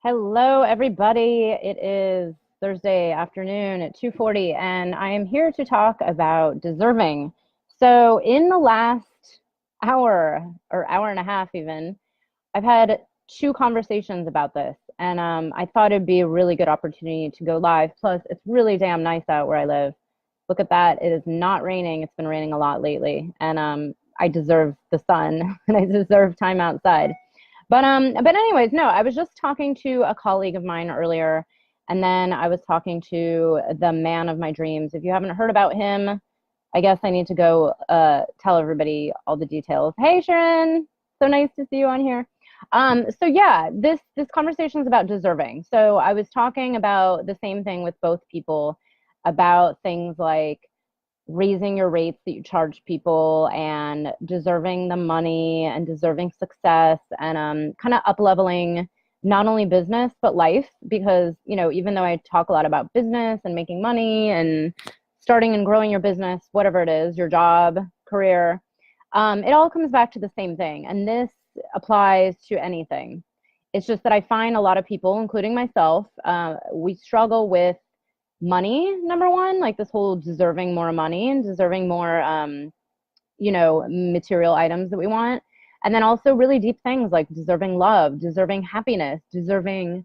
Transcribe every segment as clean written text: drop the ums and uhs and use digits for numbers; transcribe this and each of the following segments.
Hello, everybody. It is Thursday afternoon at 2:40, and I am here to talk about deserving. So, in the last hour or hour and a half, even, I've had two conversations about this, and I thought it'd be a really good opportunity to go live. Plus, it's really damn nice out where I live. Look at that. It is not raining. It's been raining a lot lately, and I deserve the sun and I deserve time outside. But anyways, no, I was just talking to a colleague of mine earlier, and then I was talking to the man of my dreams. If you haven't heard about him, I guess I need to go tell everybody all the details. Hey, Sharon, so nice to see you on here. So yeah, this conversation is about deserving. So I was talking about the same thing with both people about things like raising your rates that you charge people and deserving the money and deserving success and kind of up leveling not only business but life, because even though I talk a lot about business and making money and starting and growing your business, whatever it is, your job, career, it all comes back to the same thing, and this applies to anything. It's just that I find a lot of people, including myself, we struggle with money, number one, like this whole deserving more money and deserving more material items that we want. And then also really deep things like deserving love, deserving happiness, deserving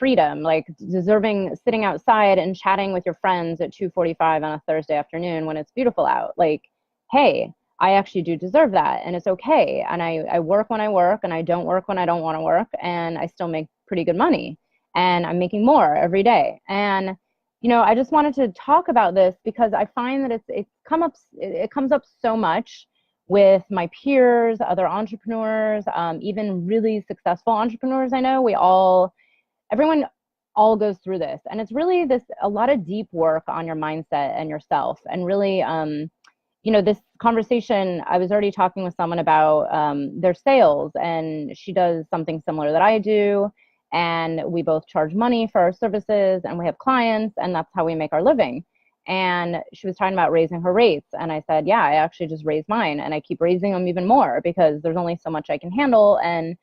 freedom, like deserving sitting outside and chatting with your friends at 2:45 on a Thursday afternoon when it's beautiful out. Like, hey, I actually do deserve that, and it's okay. And I work when I work, and I don't work when I don't want to work, and I still make pretty good money, and I'm making more every day. And I just wanted to talk about this because I find that it comes up so much with my peers, other entrepreneurs, even really successful entrepreneurs. I know everyone all goes through this, and it's really a lot of deep work on your mindset and yourself. And really, this conversation, I was already talking with someone about their sales, and she does something similar that I do. And we both charge money for our services, and we have clients, and that's how we make our living. And she was talking about raising her rates. And I said, yeah, I actually just raised mine, and I keep raising them even more because there's only so much I can handle. And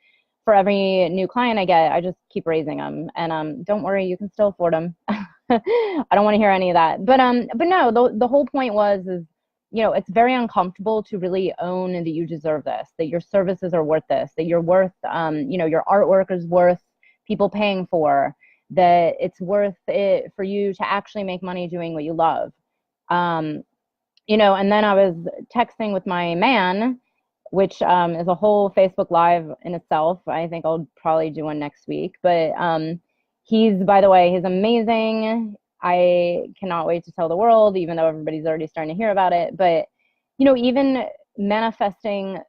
for every new client I get, I just keep raising them. And don't worry, you can still afford them. I don't want to hear any of that. But no, the whole point is it's very uncomfortable to really own that you deserve this, that your services are worth this, that you're worth, your artwork is worth people paying for, that it's worth it for you to actually make money doing what you love. And then I was texting with my man, which is a whole Facebook Live in itself. I think I'll probably do one next week. But by the way, he's amazing. I cannot wait to tell the world, even though everybody's already starting to hear about it. But, even manifesting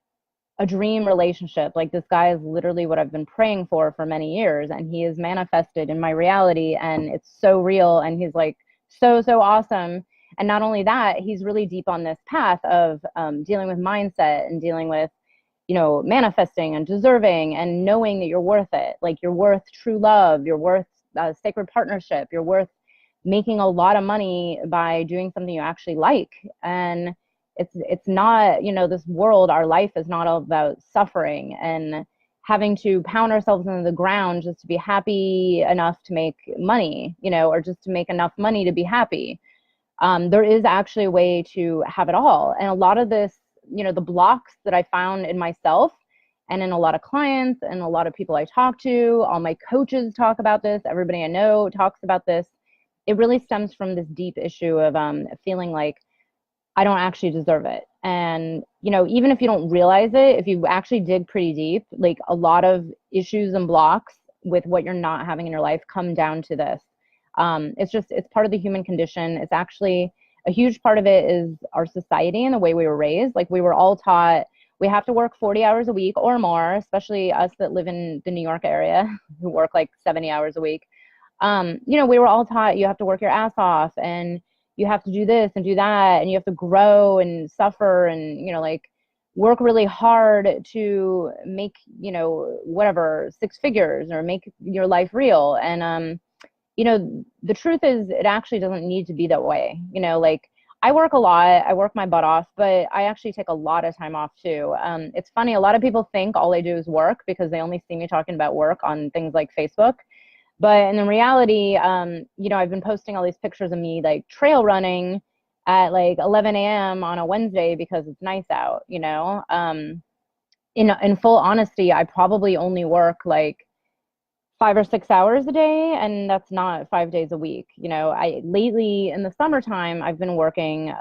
a dream relationship, like this guy is literally what I've been praying for many years, and he is manifested in my reality, and it's so real, and he's like so awesome. And not only that, he's really deep on this path of dealing with mindset and dealing with manifesting and deserving and knowing that you're worth it, like you're worth true love, you're worth sacred partnership, you're worth making a lot of money by doing something you actually like. And it's not, this world, our life is not all about suffering and having to pound ourselves into the ground just to be happy enough to make money, or just to make enough money to be happy. There is actually a way to have it all. And a lot of this, the blocks that I found in myself and in a lot of clients and a lot of people I talk to, all my coaches talk about this, everybody I know talks about this. It really stems from this deep issue of feeling like I don't actually deserve it. And, even if you don't realize it, if you actually dig pretty deep, like a lot of issues and blocks with what you're not having in your life come down to this. It's part of the human condition. It's actually a huge part of it is our society and the way we were raised. Like we were all taught we have to work 40 hours a week or more, especially us that live in the New York area who work like 70 hours a week. We were all taught you have to work your ass off, and you have to do this and do that, and you have to grow and suffer and, work really hard to make, whatever, six figures or make your life real. And, the truth is it actually doesn't need to be that way. I work a lot. I work my butt off, but I actually take a lot of time off too. It's funny. A lot of people think all I do is work because they only see me talking about work on things like Facebook. But in reality, I've been posting all these pictures of me like trail running at like 11 a.m. on a Wednesday because it's nice out, in full honesty, I probably only work like 5 or 6 hours a day, and that's not 5 days a week. I lately in the summertime I've been working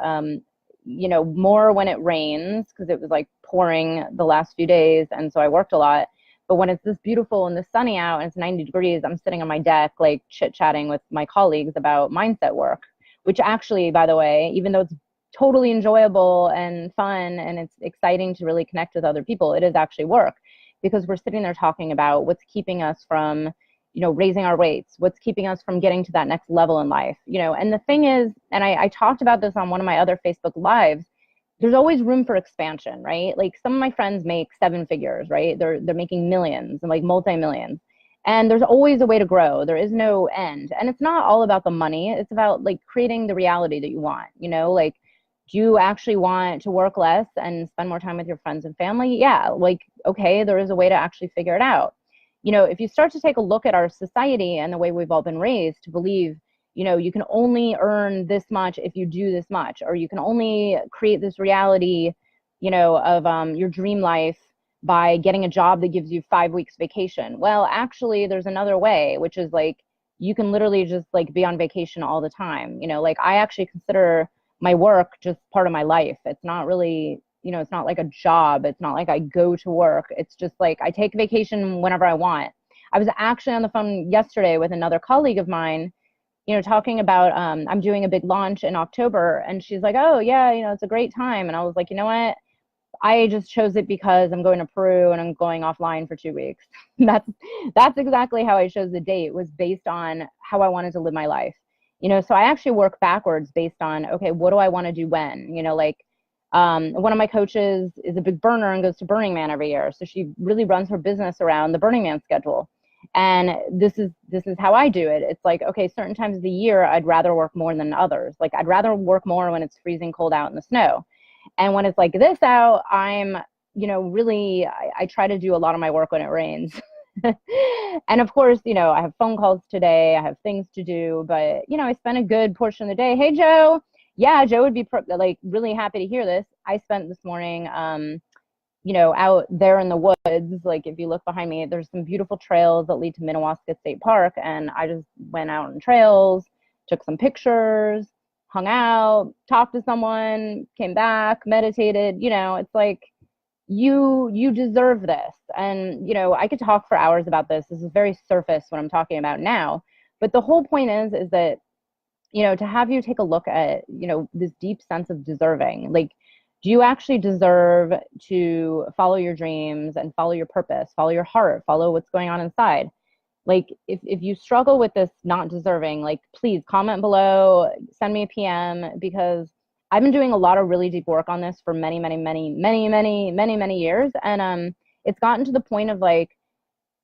more when it rains because it was like pouring the last few days, and so I worked a lot. But when it's this beautiful and this sunny out and it's 90 degrees, I'm sitting on my deck like chit-chatting with my colleagues about mindset work, which actually, by the way, even though it's totally enjoyable and fun and it's exciting to really connect with other people, it is actually work because we're sitting there talking about what's keeping us from, raising our weights, what's keeping us from getting to that next level in life, and the thing is, and I talked about this on one of my other Facebook lives, there's always room for expansion, right? Like some of my friends make 7 figures, right? They're making millions and like multi-millions. And there's always a way to grow. There is no end. And it's not all about the money. It's about like creating the reality that you want, like, do you actually want to work less and spend more time with your friends and family? Yeah, like, okay, there is a way to actually figure it out. If you start to take a look at our society and the way we've all been raised to believe, you can only earn this much if you do this much, or you can only create this reality, of your dream life by getting a job that gives you 5 weeks vacation. Well, actually, there's another way, which is like, you can literally just like be on vacation all the time. Like I actually consider my work just part of my life. It's not really, it's not like a job. It's not like I go to work. It's just like I take vacation whenever I want. I was actually on the phone yesterday with another colleague of mine, talking about, I'm doing a big launch in October. And she's like, oh yeah, it's a great time. And I was like, you know what? I just chose it because I'm going to Peru and I'm going offline for 2 weeks. That's exactly how I chose the date, was based on how I wanted to live my life. So I actually work backwards based on, okay, what do I want to do when? One of my coaches is a big burner and goes to Burning Man every year. So she really runs her business around the Burning Man schedule. And this is how I do it. It's like, okay, certain times of the year, I'd rather work more than others. Like I'd rather work more when it's freezing cold out in the snow. And when it's like this out, I'm, really, I try to do a lot of my work when it rains. And of course, I have phone calls today, I have things to do, but, I spent a good portion of the day. Hey, Joe. Yeah, Joe would be like really happy to hear this. I spent this morning, out there in the woods. Like if you look behind me, there's some beautiful trails that lead to Minnewaska State Park. And I just went out on trails, took some pictures, hung out, talked to someone, came back, meditated. It's like, you deserve this. And, I could talk for hours about this. This is very surface what I'm talking about now. But the whole point is that, to have you take a look at, this deep sense of deserving, like, do you actually deserve to follow your dreams and follow your purpose, follow your heart, follow what's going on inside? Like, if you struggle with this not deserving, like, please comment below, send me a PM, because I've been doing a lot of really deep work on this for many, many, many, many, many, many, many years. And it's gotten to the point of like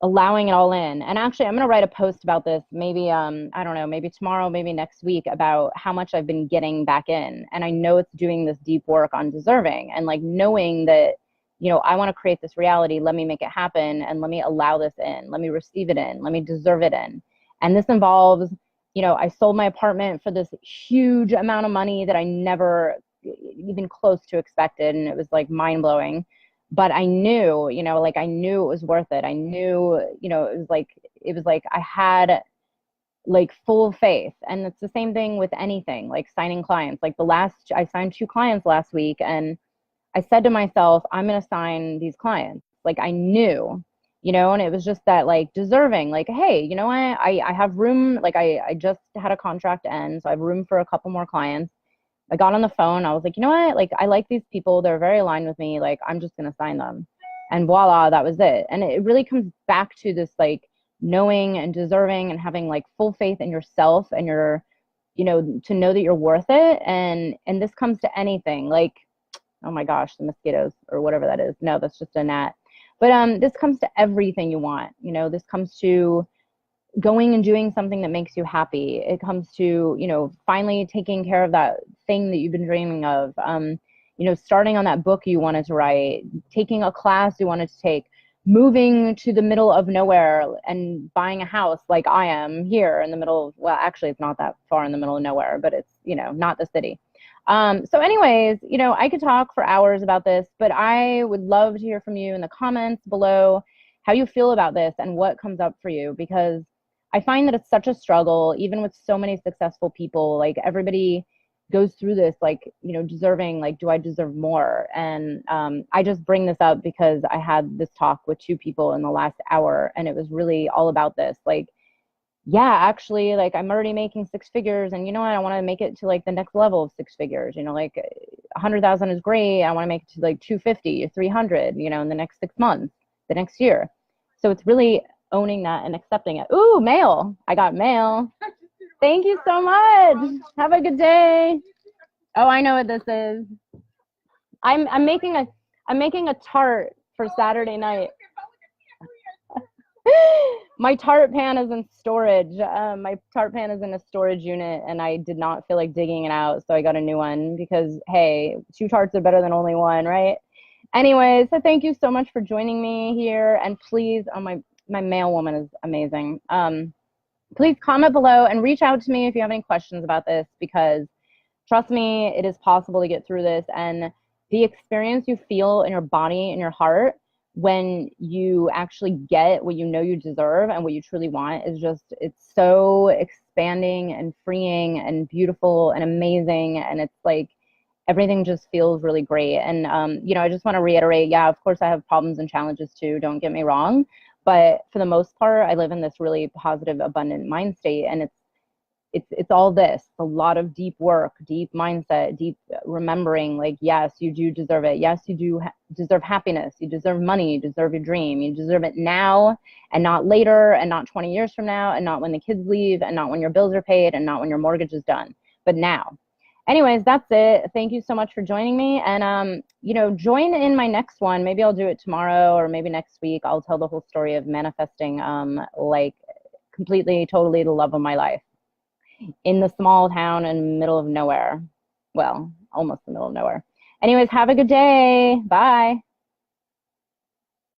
allowing it all in. And actually, I'm going to write a post about this, maybe, I don't know, maybe tomorrow, maybe next week, about how much I've been getting back in. And I know it's doing this deep work on deserving and like knowing that, I want to create this reality. Let me make it happen. And let me allow this in. Let me receive it in. Let me deserve it in. And this involves, I sold my apartment for this huge amount of money that I never even close to expected. And it was like mind blowing. But I knew, I knew it was worth it. I knew, it was like I had like full faith. And it's the same thing with anything, like signing clients. Like I signed 2 clients last week, and I said to myself, I'm going to sign these clients. Like I knew, and it was just that like deserving, like, hey, you know what? I have room. Like I just had a contract end, so I have room for a couple more clients. I got on the phone. I was like, you know what? Like, I like these people. They're very aligned with me. Like, I'm just going to sign them. And voila, that was it. And it really comes back to this, like, knowing and deserving and having, like, full faith in yourself and your, to know that you're worth it. And this comes to anything. Like, oh my gosh, the mosquitoes or whatever that is. No, that's just a gnat. But this comes to everything you want. This comes to going and doing something that makes you happy. It comes to, finally taking care of that thing that you've been dreaming of, you know, starting on that book you wanted to write, taking a class you wanted to take, moving to the middle of nowhere and buying a house like I am here in the middle of, well, actually it's not that far in the middle of nowhere, but it's, you know, not the city. So anyways, you know, I could talk for hours about this, but I would love to hear from you in the comments below how you feel about this and what comes up for you, because I find that it's such a struggle, even with so many successful people. Like, everybody goes through this, like, you know, deserving, like, do I deserve more? And I just bring this up because I had this talk with 2 people in the last hour, and it was really all about this. Like, yeah, actually, like, I'm already making 6 figures, and you know what? I want to make it to like the next level of 6 figures. You know, like 100,000 is great. I want to make it to like 250 or 300, you know, in the next 6 months, the next year. So it's really owning that and accepting it. Ooh, mail. I got mail. Thank you so much. Have a good day. Oh, I know what this is. I'm making a tart for Saturday night. My tart pan is in storage. My tart pan is in a storage unit, and I did not feel like digging it out, so I got a new one because, hey, 2 tarts are better than only 1, right? Anyways, so thank you so much for joining me here, and please, oh, my mail woman is amazing. Please comment below and reach out to me if you have any questions about this, because trust me, it is possible to get through this, and the experience you feel in your body and your heart when you actually get what you know you deserve and what you truly want is just, it's so expanding and freeing and beautiful and amazing. And it's like, everything just feels really great. And, you know, I just want to reiterate, yeah, of course I have problems and challenges too, don't get me wrong. But for the most part, I live in this really positive, abundant mind state. And it's all this, a lot of deep work, deep mindset, deep remembering, like, yes, you do deserve it. Yes, you do deserve happiness. You deserve money. You deserve your dream. You deserve it now and not later, and not 20 years from now, and not when the kids leave, and not when your bills are paid, and not when your mortgage is done, but now. Anyways, that's it. Thank you so much for joining me. And, you know, join in my next one. Maybe I'll do it tomorrow, or maybe next week. I'll tell the whole story of manifesting, like, completely, totally the love of my life in the small town in the middle of nowhere. Well, almost the middle of nowhere. Anyways, have a good day. Bye.